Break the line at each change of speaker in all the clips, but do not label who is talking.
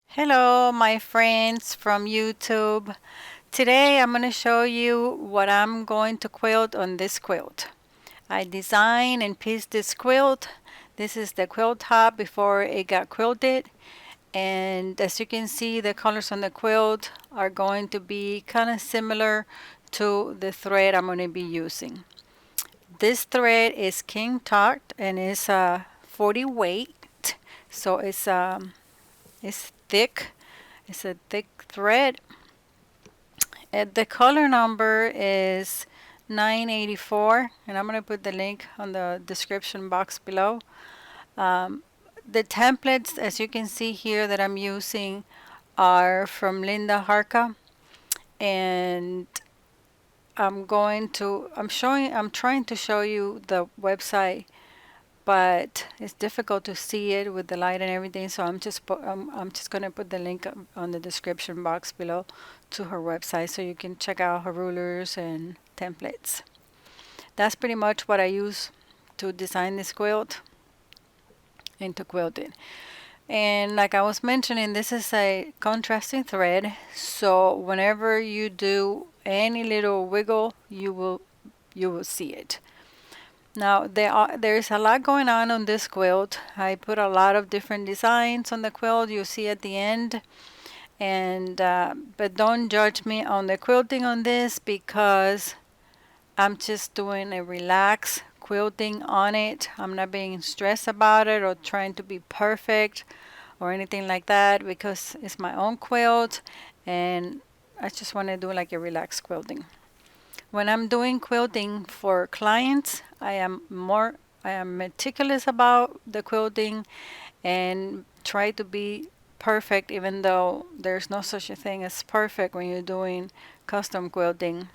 Hello, my friends from YouTube. Today I'm going to show you what I'm going to quilt on this quilt. I designed and pieced this quilt. This is the quilt top before it got quilted. And as you can see, the colors on the quilt are going to be kind of similar to the thread I'm going to be using. This thread is King Tut and it's 40 weight. So it's thick. It's a thick thread. The color number is 984, and I'm going to put the link on the description box below. The templates, as you can see here, that I'm using are from Linda Harka, and I'm trying to show you the website, but it's difficult to see it with the light and everything, so I'm just going to put the link on the description box below to her website so you can check out her rulers and templates. That's pretty much what I use to design this quilt and to quilt it. And like I was mentioning, this is a contrasting thread, so whenever you do any little wiggle, you will see it. Now there's a lot going on this quilt. I put a lot of different designs on the quilt. You'll see at the end. And but don't judge me on the quilting on this because I'm just doing a relaxed quilting on it. I'm not being stressed about it or trying to be perfect or anything like that because it's my own quilt and I just want to do like a relaxed quilting. When I'm doing quilting for clients, I am meticulous about the quilting and try to be perfect, even though there's no such a thing as perfect when you're doing custom quilting.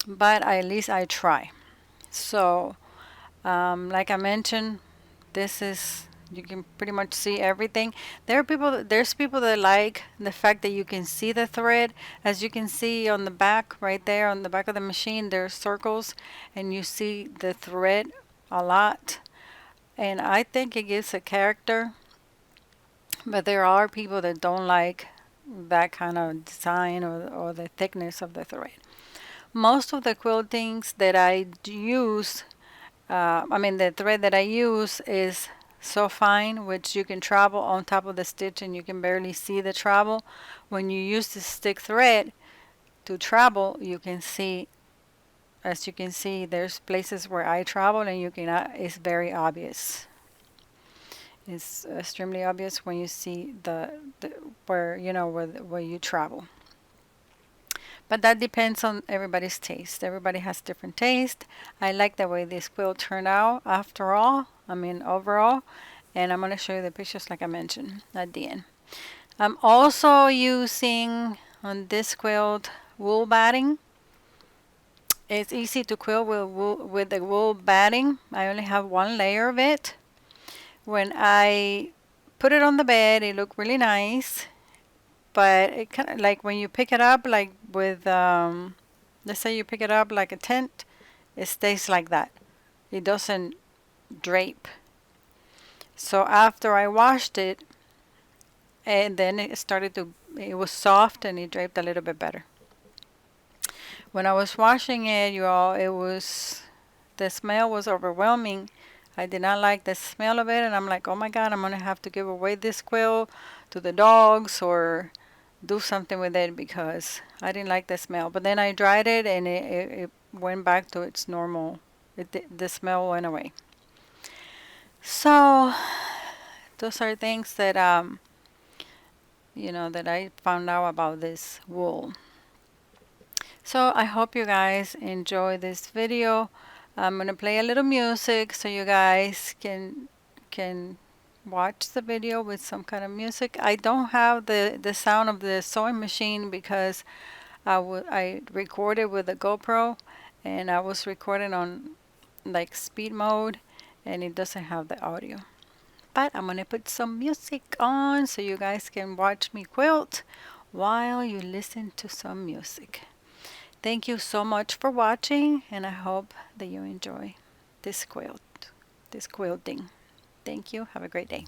But at least I try. So, like I mentioned, this is you can pretty much see everything. There's people that like the fact that you can see the thread. As you can see on the back, right there on the back of the machine, there's circles and you see the thread a lot. And I think it gives a character, but there are people that don't like that kind of design or the thickness of the thread. Most of the quiltings that I use, the thread that I use is so fine, which you can travel on top of the stitch and you can barely see the travel. When you use the stick thread to travel, you can see, as you can see, there's places where I travel and it's very obvious. It's extremely obvious when you see where where you travel. But that depends on everybody's taste. Everybody has different taste. I like the way this quilt turned out overall. And I'm going to show you the pictures like I mentioned at the end. I'm also using on this quilt wool batting. It's easy to quilt with the wool batting. I only have one layer of it. When I put it on the bed, it looked really nice. But it kind of like when you pick it up, like with, let's say you pick it up like a tent, it stays like that. It doesn't drape. So after I washed it, and then it was soft and it draped a little bit better. When I was washing it, the smell was overwhelming. I did not like the smell of it, and I'm like, oh my God, I'm going to have to give away this quilt to the dogs or do something with it because I didn't like the smell. But then I dried it and it went back to its normal. The smell went away. So those are things that that I found out about this wool. So I hope you guys enjoy this video. I'm gonna play a little music so you guys can watch the video with some kind of music. I don't have the sound of the sewing machine because I recorded with a GoPro and I was recording on like speed mode and it doesn't have the audio. But I'm gonna put some music on so you guys can watch me quilt while you listen to some music. Thank you so much for watching and I hope that you enjoy this quilting. Thank you. Have a great day.